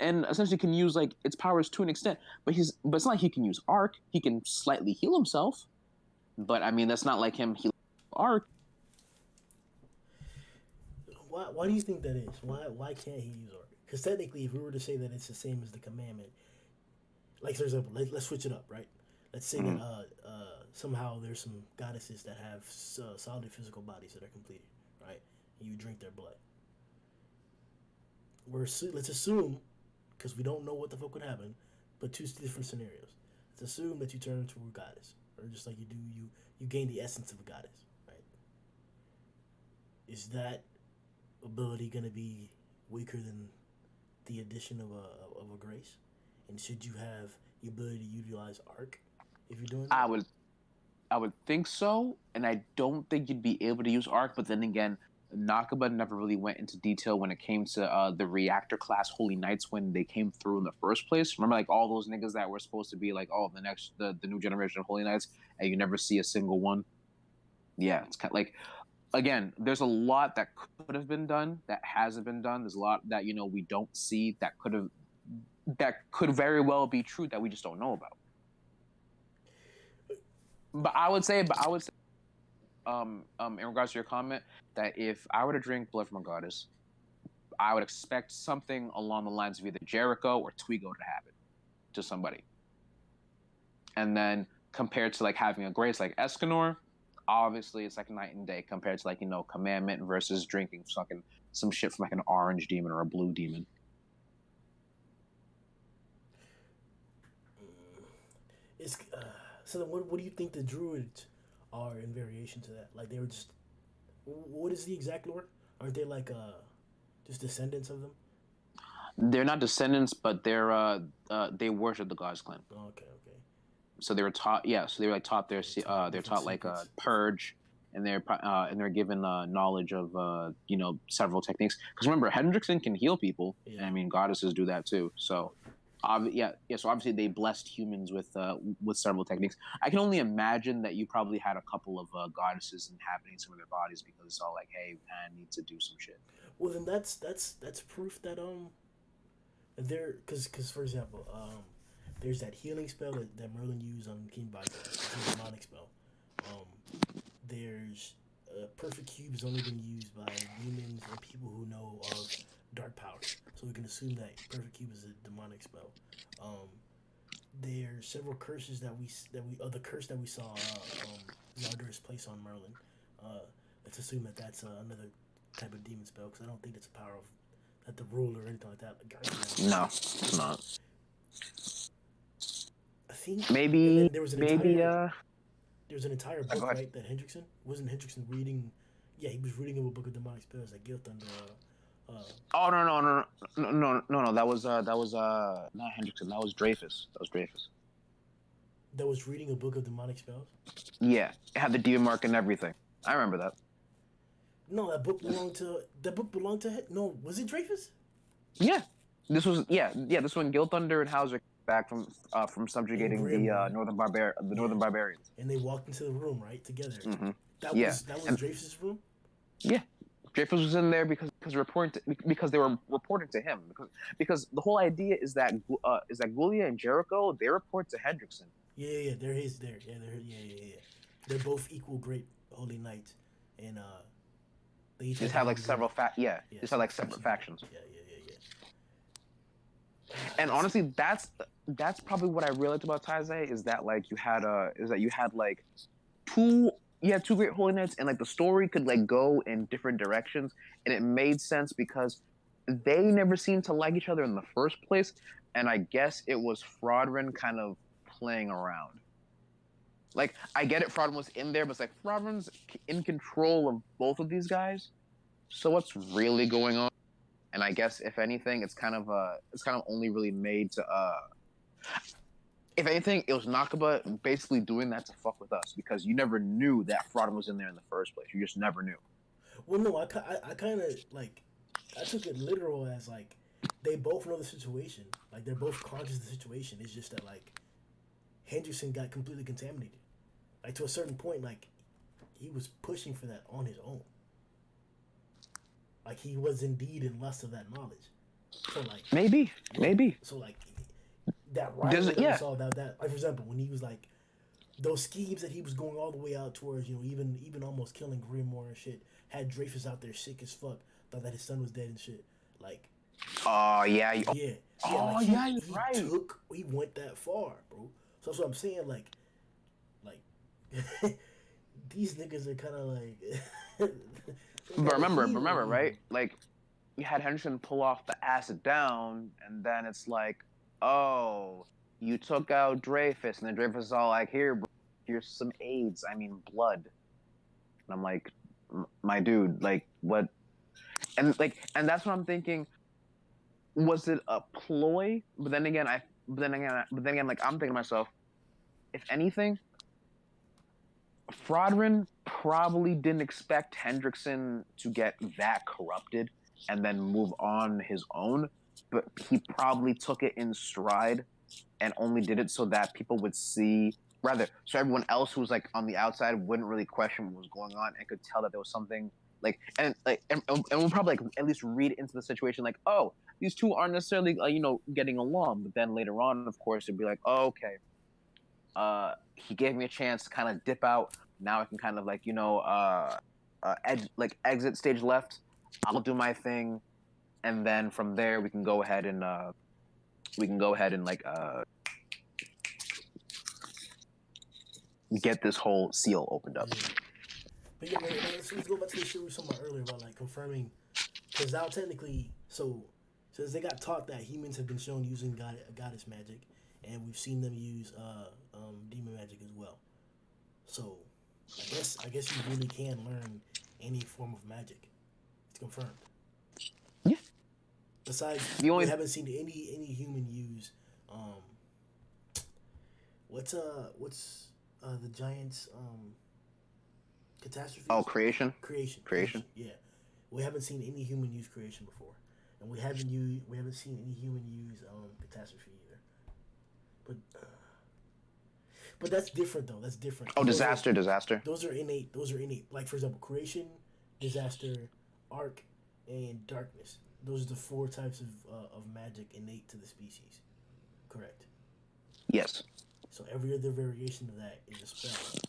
and essentially can use its powers to an extent. But it's not like he can use arc. He can slightly heal himself, but I mean that's not like him healing arc. Why do you think that is? Why can't he use arc? Because technically, if we were to say that it's the same as the commandment, like for example, let's switch it up, right? Let's say that somehow there's some goddesses that have solid physical bodies that are completed, right? And you drink their blood. Let's assume, because we don't know what the fuck would happen, but two different scenarios. Let's assume that you turn into a goddess, or just like you gain the essence of a goddess, right? Is that ability going to be weaker than the addition of a grace? And should you have the ability to utilize arc if you're doing that? I would think so, and I don't think you'd be able to use arc. But then again, Nakaba never really went into detail when it came to the reactor class Holy Knights when they came through in the first place. Remember, all those niggas that were supposed to be the new generation of Holy Knights, and you never see a single one. Yeah, it's kind of again, there's a lot that could have been done that hasn't been done. There's a lot that we don't see that could very well be true that we just don't know about. But I would say, in regards to your comment, that if I were to drink blood from a goddess, I would expect something along the lines of either Jericho or Twigo to happen to somebody. And then compared to having a grace like Escanor, obviously it's night and day compared to commandment versus drinking some shit from an orange demon or a blue demon. So then what do you think the druids are in variation to that? They were just, what is the exact lore? Aren't they just descendants of them? They're not descendants, but they worship the God's clan. Okay. So they were taught, So they were taught they're taught purge, and they're given knowledge of several techniques. Because remember, Hendrickson can heal people. Yeah. I mean, goddesses do that too. So, So obviously they blessed humans with several techniques. I can only imagine that you probably had a couple of goddesses inhabiting some of their bodies because it's all hey, I need to do some shit. Well, then that's proof that there, because for example there's that healing spell that Merlin used on King Baito. It's a demonic spell. There's perfect cube has only been used by demons and people who know of dark powers. So we can assume that perfect cube is a demonic spell. There's several curses that we the curse that we saw Yardur's place on Merlin. Let's assume that that's another type of demon spell because I don't think it's a power of that the rule or anything like that. No, it's not. I think maybe there was an entire book, right? That wasn't Hendrickson reading. Yeah, he was reading a book of demonic spells like Guilt Thunder. Oh no! That was not Hendrickson. That was Dreyfus. That was reading a book of demonic spells. Yeah, it had the demon mark and everything. I remember that. No, that book belonged to. No, was it Dreyfus? Yeah, this was This one, Guilt Thunder and Hauser back from subjugating Grimm, the northern barbarians. And they walked into the room right together. Mm-hmm. That was Dreyfus' room. Yeah. Dreyfus was in there because they were reporting to him because the whole idea is that Gulia and Jericho, they report to Hendrickson. Yeah, they're his. Yeah. They're both equal great holy knights, and they each Just have have like their several own just have like separate factions. Yeah. And honestly, that's probably what I really liked about Taizai is that like you had like two two great holy knights, and like the story could like go in different directions, and it made sense because they never seemed to like each other in the first place, and I guess it was Frodrin kind of playing around. Like I get it, Frodrin was in there, but it's like Frodrin's in control of both of these guys. So what's really going on? And I guess if anything, it's kind of only really made to if anything, it was Nakaba basically doing that to fuck with us because you never knew that Frodden was in there in the first place. You just never knew. Well, no, I kind of like I took it literal as like they both know the situation. Like they're both conscious of the situation. It's just that like Henderson got completely contaminated. Like to a certain point, like he was pushing for that on his own. Like he was indeed in lust of that knowledge. So like maybe. So like that rivalry that we saw that like for example when he was like those schemes that he was going all the way out towards even almost killing Grimm and shit had Dreyfus out there sick as fuck, thought that his son was dead and shit like. Oh yeah. You're right. He went that far, bro. So that's what I'm saying. Like these niggas are kind of like. But remember, right? Like, you had Henderson pull off the acid down, and then it's like, oh, you took out Dreyfus, and then Dreyfus is all like, here, bro, here's some AIDS. I mean, blood. And I'm like, my dude, like, what? And that's what I'm thinking. Was it a ploy? But then again, like, I'm thinking to myself, if anything, Frodrin probably didn't expect Hendrickson to get that corrupted and then move on his own, but he probably took it in stride and only did it so that people would see, rather, so everyone else who was like on the outside wouldn't really question what was going on and could tell that there was something and we'll probably like at least read into the situation like, oh, these two aren't necessarily getting along, but then later on, of course, it'd be like, oh, okay. He gave me a chance to kind of dip out. Now I can kind of exit stage left. I'll do my thing, and then from there we can go ahead and get this whole seal opened up. Yeah. But yeah, man, let's go back to the shit we were talking about earlier about like confirming, because now technically, since they got taught that humans have been shown using goddess magic, and we've seen them use demon magic as well. So, I guess you really can learn any form of magic. It's confirmed. Yeah. Besides, we haven't seen any human use. What's the giant's catastrophe? Oh, creation. Creation. Yeah, we haven't seen any human use creation before, and we haven't seen any human use catastrophe either. But that's different though. That's different. Oh, disaster. Those are innate. Like for example, creation, disaster, arc, and darkness. Those are the 4 types of magic innate to the species. Correct. Yes. So every other variation of that is a spell,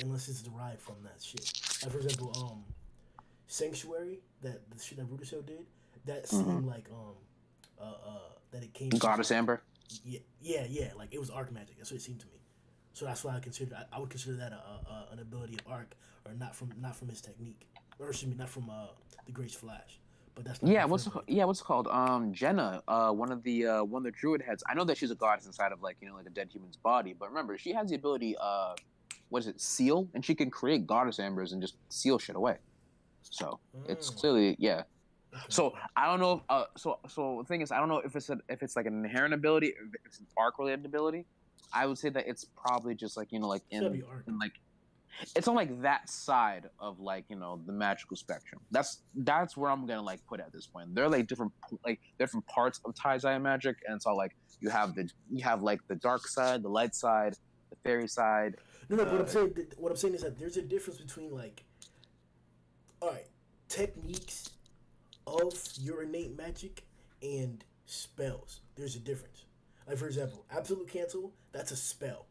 unless it's derived from that shit. Like for example, Sanctuary, the shit that Rudisell did, that seemed like that it came. Goddess Amber. Yeah. Like it was arc magic. That's what it seemed to me. So that's why I would consider that an ability of arc, or not from his technique, or excuse me, not from the Grace Flash. But that's not what's it called? Jenna, one of the druid heads. I know that she's a goddess inside of like a dead human's body, but remember she has the ability what is it, seal, and she can create goddess ambers and just seal shit away. So it's clearly Okay. So I don't know. So the thing is, I don't know if it's like an inherent ability, if it's an arc related ability. I would say that it's probably just like in like it's on like that side of the magical spectrum. That's where I'm gonna put it at this point. They're like different parts of Taizai magic, and it's all like you have like the dark side, the light side, the fairy side. No. What I'm saying is that there's a difference between all right. techniques of your innate magic and spells. There's a difference. Like for example, absolute cancel. That's a spell.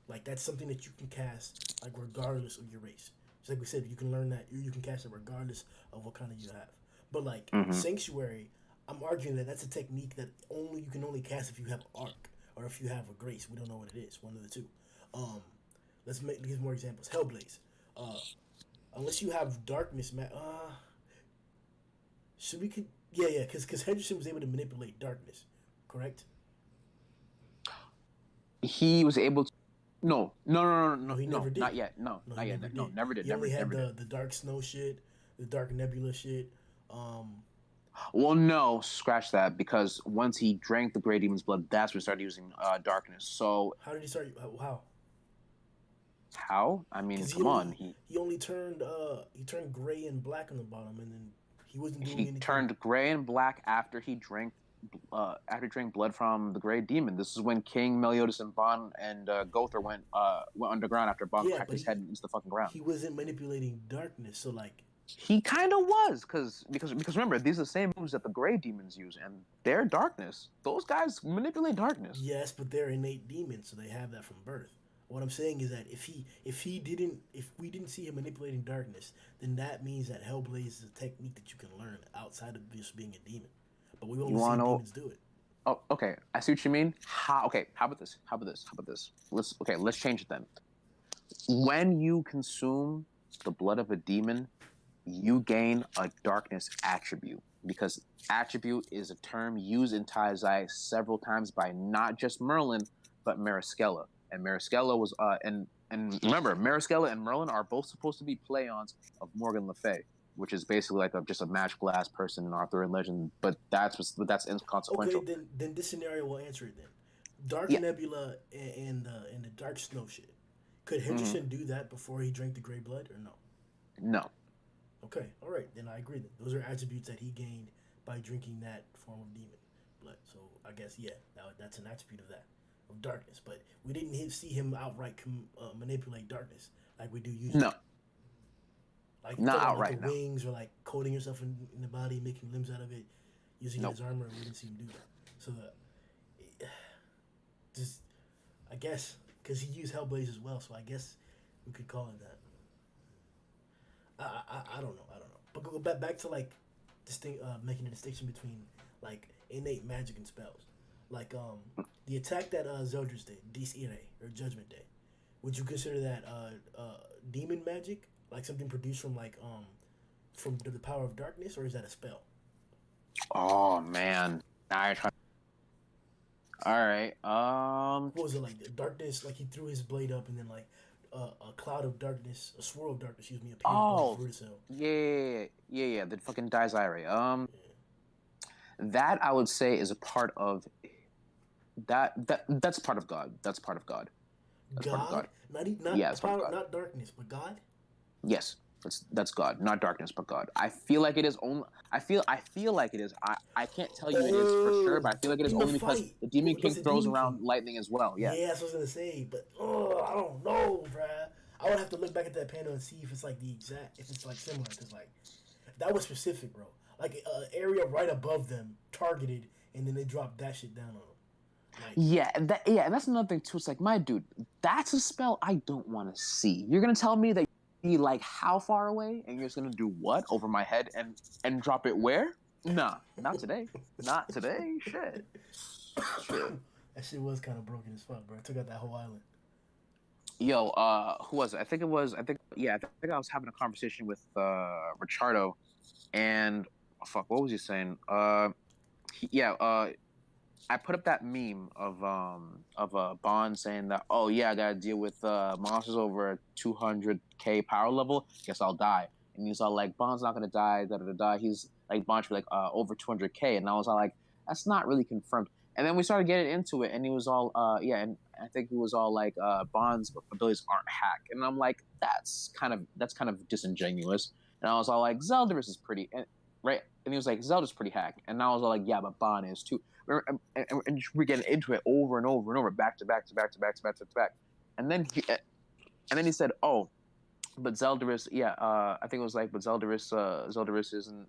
Like that's something that you can cast like regardless of your race. Just like we said, you can learn that you can cast it regardless of what kind of you have. But like Mm-hmm. sanctuary, I'm arguing that that's a technique that only you can only cast if you have arc or if you have a grace. We don't know what it is. One of the two. Um, let's give more examples. Hellblaze. Uh, unless you have darkness, should we could yeah because Henderson was able to manipulate darkness, correct? He was able to. No, no, no, no, No, no, he no, never did. not yet. No, No, he not yet. never No, did. never did. He only had Never did. the dark snow shit, the dark nebula shit. Um, Well, no, scratch that because once he drank the Grey Demon's blood, that's when he started using darkness. So how did he start? How? how? I mean, Because come on. he only turned gray and black on the bottom, and then he wasn't doing He anything. turned gray and black after he drank blood from the Grey Demon. This is when King Meliodas and Bon and Gother went underground after Bon Yeah, cracked but his head into the fucking ground. he wasn't manipulating darkness. So like, He kind of was, because remember, these are the same moves that the Grey Demons use, and they're darkness. Those guys manipulate darkness. yes, but they're innate demons, so they have that from birth. What I'm saying is that if we didn't see him manipulating darkness, then that means that Hellblaze is a technique that you can learn outside of just being a demon. But we've You only want seen to know? demons do it. Oh, okay. I see what you mean. Okay. How about this? How about this? How about this? Let's change it then. When you consume the blood of a demon, you gain a darkness attribute because attribute is a term used in Taizai several times by not just Merlin but Mariskella. And Mariskella was and remember Mariskella and Merlin are both supposed to be play-ons of Morgan Le Fay, which is basically like just a magical ass person in Arthurian legend, but that's Okay, inconsequential. then this scenario will answer it. Then Dark Yeah. Nebula and the Dark Snow shit. Could Mm-hmm. Henderson do that before he drank the Gray Blood or no? No. Okay, all right, then I agree. Then those are attributes that he gained by drinking that form of demon blood. So I guess yeah, that's an attribute of that of darkness. But we didn't see him outright manipulate darkness like we do usually. No. Like Not like outright. the No. wings or like coating yourself in the body, making limbs out of it, using Nope. his armor. We didn't see him do that. So just I guess because he used Hellblaze as well. So I guess we could call it that. I don't know. I don't know. But go back to like making a distinction between like innate magic and spells. Like the attack that Zeldris did, Dis Irae or Judgment Day. Would you consider that demon magic, like something produced from from the power of darkness, or is that a spell? Oh man. Now you're trying. All right. What was it like? The darkness, like he threw his blade up, and then like a cloud of darkness, a swirl of darkness, excuse me, appeared above Oh. Bruticel. Yeah. The fucking Taizai. That I would say is a part of that's part of God. That's part of God. That's part of God, God. not Yeah, that's part of power, God. not darkness, but God. Yes. That's God, not darkness, but God. I feel like it is only. I feel like it is. I can't tell you it is for sure, but I feel like it is In the only because fight, the Demon King was the throws Demon around King. lightning as well. Yeah. Yeah, that's what I was gonna say, but I don't know, bruh. I would have to look back at that panel and see if it's like if it's like similar, because like that was specific, bro. Like area right above them, targeted, and then they dropped that shit down on them. Like, And that's another thing too. It's like, my dude, that's a spell I don't want to see. You're gonna tell me that you be like how far away, and you're just gonna do what over my head and drop it where? Nah, not today. Not today. Shit. that shit was kind of broken as fuck, bro. It took out that whole island. Yo, who was it? I think I was having a conversation with Richardo, and fuck, what was he saying? I put up that meme of Bond saying that, oh yeah, I gotta deal with monsters over 200k power level. Guess I'll die. And he's all like, Bond's not gonna die. Da da da da. He's like, Bond should be like over 200k. And I was all like, that's not really confirmed. And then we started getting into it, and he was all and I think he was all like, Bond's abilities aren't hacked. And I'm like, that's kind of disingenuous. And I was all like, Zeldaris is pretty right. And he was like, Zelda's pretty hacked. And I was all like, yeah, but Bond is too. And we're getting into it over and over and over, back to back to back to back to back to back. And then he said, oh, But Zeldaris, yeah, I think it was like, but Zeldaris isn't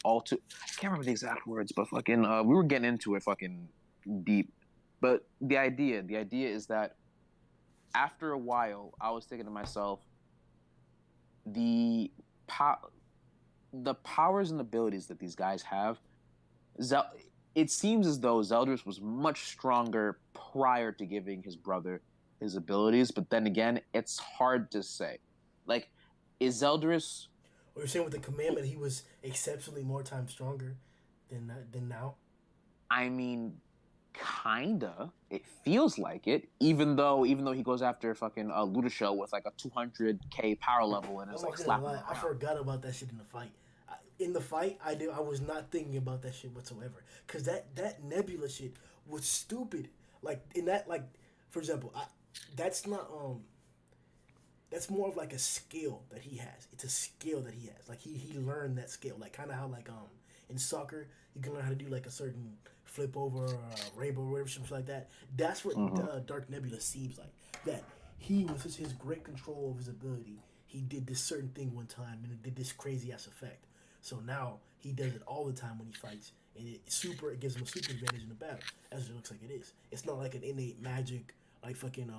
all too. I can't remember the exact words, but fucking, we were getting into it fucking deep. But the idea is that after a while, I was thinking to myself, the po- the powers and abilities that these guys have, Zel- it seems as though Zeldaris was much stronger prior to giving his brother his abilities, but then again, it's hard to say. Like, is Zeldaris? Or you're saying with the commandment, he was exceptionally more times stronger than now. I mean, kinda. It feels like it, even though he goes after fucking Ludisha with like a 200k power level and I'm is not like gonna slapping lie, him I around. forgot about that shit in the fight. In the fight, I was not thinking about that shit whatsoever. Cause that Nebula shit was stupid. Like in that, like for example, that's not that's more of like a skill that he has. It's a skill that he has. Like he learned that skill. Like kind of how like in soccer you can learn how to do like a certain flip over or a rainbow or whatever something like that. That's what Mm-hmm. Dark Nebula seems like. That he with his great control of his ability, he did this certain thing one time and it did this crazy ass effect. So now he does it all the time when he fights, and it gives him a super advantage in the battle, as it looks like it is. It's not like an innate magic like fucking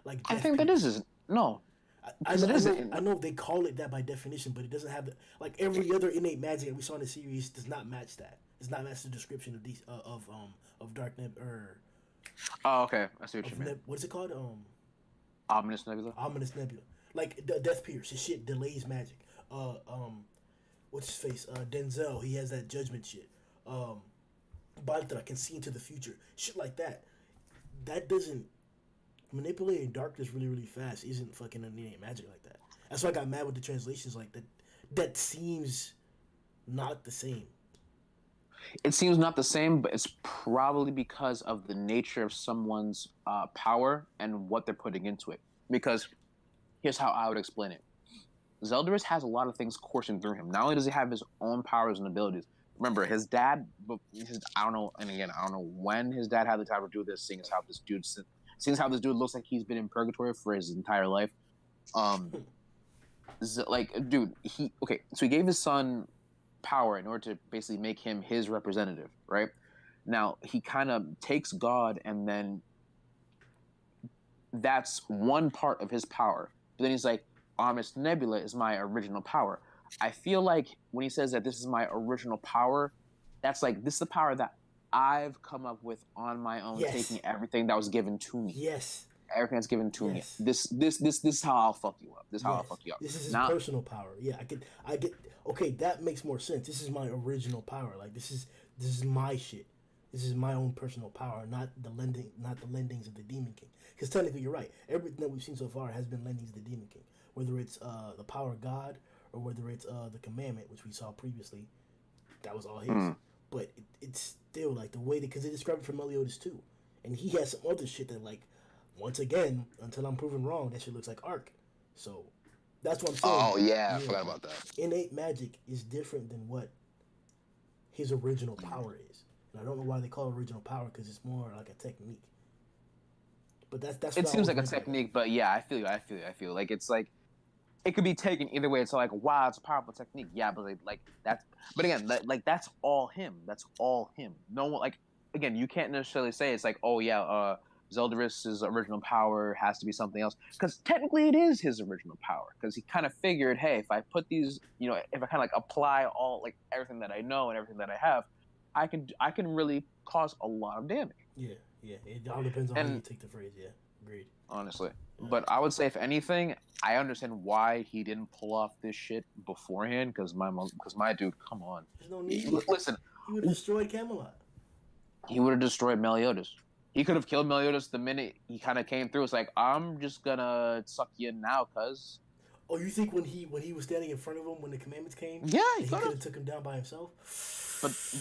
like I Death think that is Pierce. his no, I because know, it I is. know, I know. They call it that by definition, but it doesn't have the like every other innate magic that we saw in the series does not match that. Does not match the description of these of Dark Neb or Oh, okay. I see what you of mean. Neb. What's it called? Ominous Nebula. Ominous Nebula. Like Death Pierce. His shit delays magic. Uh, um, what's his face? Denzel. He has that judgment shit. Baltra can see into the future. Shit like that. That doesn't manipulating darkness really really fast. Isn't fucking innate magic like that. That's why I got mad with the translations like that. That seems not the same. It seems not the same, but it's probably because of the nature of someone's power and what they're putting into it. Because here's how I would explain it. Zeldaris has a lot of things coursing through him. Not only does he have his own powers and abilities. Remember, his dad. I don't know, and again, I don't know when his dad had the time to do this. Seeing as how this dude looks like he's been in purgatory for his entire life. Um, like, dude, he okay. So he gave his son power in order to basically make him his representative, right? Now he kind of takes God, and then that's one part of his power. But then he's like, Armis Nebula is my original power. I feel like when he says that this is my original power, that's like this is the power that I've come up with on my own, Yes. taking everything that was given to me. Yes. Everything that's given to me. Yes. This is how I'll fuck you up. This is how I'll Yes. fuck you up. This is his Now, personal power. Yeah, I get okay, that makes more sense. This is my original power. Like this is my shit. This is my own personal power, not the lendings of the Demon King. Because technically you're right. Everything that we've seen so far has been lendings of the Demon King. Whether it's the power of God or whether it's the commandment, which we saw previously, that was all his. mm, But it's still like the way because they described it for Meliodas too. And he has some other shit that like once again, until I'm proven wrong, that shit looks like Arc. So that's what I'm saying. oh yeah, I Yeah, forgot like about that. innate magic is different than what his original power is. And I don't know why they call it original power because it's more like a technique. But that's It what I seems always like a meant by that. technique, but yeah, I feel like it's like it could be taken either way. It's like, wow, it's a powerful technique. Yeah, but like that's, but again, like that's all him. That's all him. No one like again, you can't necessarily say it's like, oh yeah, Zeldaris's original power has to be something else because technically it is his original power because he kind of figured, hey, if I put these, if I kind of like apply all like everything that I know and everything that I have, I can really cause a lot of damage. Yeah, yeah. It all depends on how you And take the phrase. Yeah, agreed. honestly. Yeah. But I would say, if anything, I understand why he didn't pull off this shit beforehand. Because my dude, come on, There's no need. listen, He would have destroyed Camelot. he would have destroyed Meliodas. He could have killed Meliodas the minute he kind of came through. It's like I'm just gonna suck you in now, cuz. Oh, you think when he was standing in front of him when the commandments came, Yeah, he that he could could have. have took him down by himself?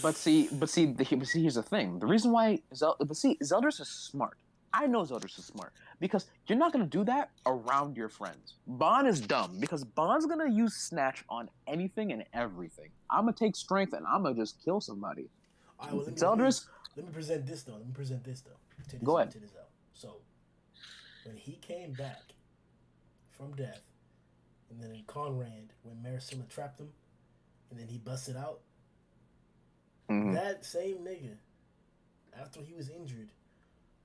But see, here's the thing. The reason why Zelda's is smart. I know Zelda's is smart because you're not gonna do that around your friends. Bond is dumb because Bond's gonna use snatch on anything and everything. I'm gonna take strength and I'm gonna just kill somebody. All right, well Zelda's, let me present this though. Let me present this though. go ahead. To this out. So when he came back from death, And then in Conrad, when Maricela trapped him, and then he busted out. Mm-hmm. That same nigga, after he was injured,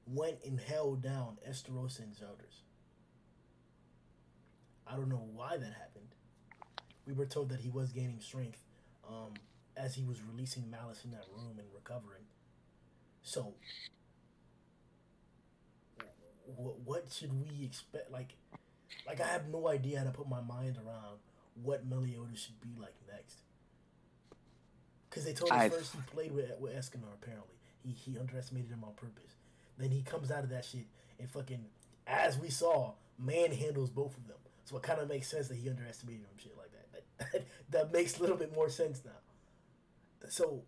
went and held down Esterosa and Zeldris. I don't know why that happened. We were told that he was gaining strength as he was releasing Malice in that room and recovering. So, what should we expect? Like I have no idea how to put my mind around what Meliodas should be like next. Because they told us first he played with Escanor, apparently. He underestimated him on purpose. Then he comes out of that shit and fucking, as we saw, manhandles both of them. So it kind of makes sense that he underestimated him, shit like that. That makes a little bit more sense now. So,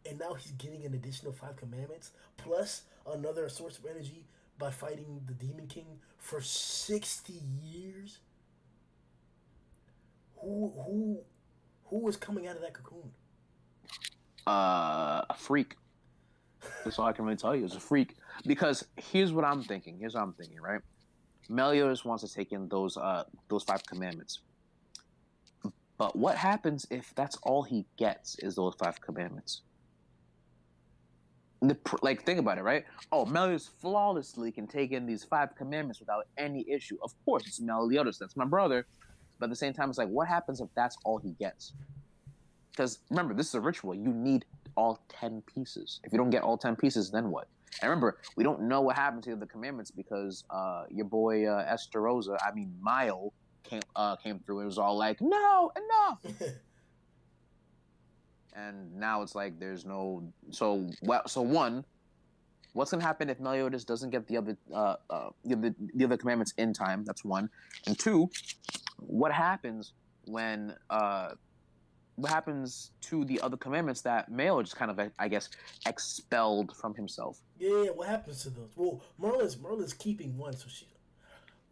and now he's getting an additional 5 commandments, plus another source of energy by fighting the Demon King for 60 years? Who was coming out of that cocoon? A freak. That's all I can really tell you. Is a freak. Because here's what I'm thinking. Right? Meliodas wants to take in those 5 commandments. But what happens if that's all he gets is those 5 commandments? Like, think about it, right? Oh, Meliodas flawlessly can take in these 5 commandments without any issue. Of course, it's Meliodas. That's my brother. But at the same time, it's like, what happens if that's all he gets? Because remember, this is a ritual. You need all 10 pieces. If you don't get all 10 pieces, then what? And remember, we don't know what happened to the commandments because your boy Mile came through. It was all like, no, enough. And now it's like there's no. So one, what's gonna happen if Meliodas doesn't get the other commandments in time? That's one. And two, what happens when what happens to the other commandments that Mayo just kind of, I guess, expelled from himself? Yeah, what happens to those? Well, Merlin's keeping one, so she.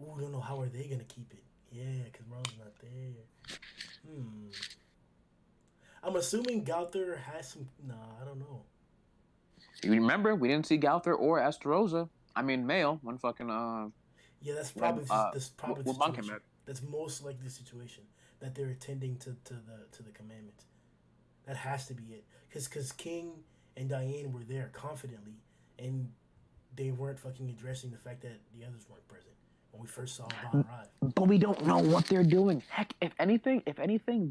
Ooh, I don't know how are they gonna keep it? Yeah, because Merlin's not there. I'm assuming Gauther has some. Nah, I don't know. You remember we didn't see Gauther or Esterosa. I mean, Mayo when fucking Yeah, that's probably the situation. That's most likely the situation that they're attending to the commandments. That has to be it, because King and Diane were there confidently, and they weren't fucking addressing the fact that the others weren't present when we first saw Bon arrive. But we don't know what they're doing. Heck, if anything,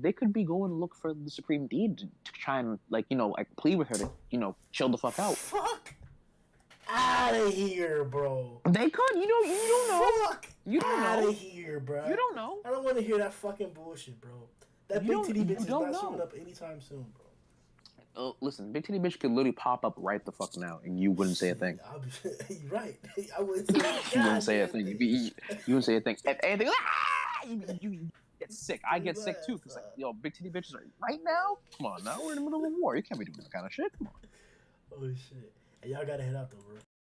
they could be going to look for the Supreme Deed to try and plead with her to chill the fuck out. Fuck out of here, bro. They could. You don't know. Fuck you don't know. Out of here, bro. You don't know. I don't want to hear that fucking bullshit, bro. That big titty bitch is not showing up anytime soon, bro. Listen, big titty bitch could literally pop up right the fuck now, and you wouldn't say a thing. You're right. I wouldn't say. You wouldn't say a thing. You wouldn't say a thing. If anything, you get sick. I get sick too, because big titty bitches are right now. Come on, now we're in the middle of a war. You can't be doing that kind of shit. Come on. Oh shit! Hey, y'all gotta head out though, bro.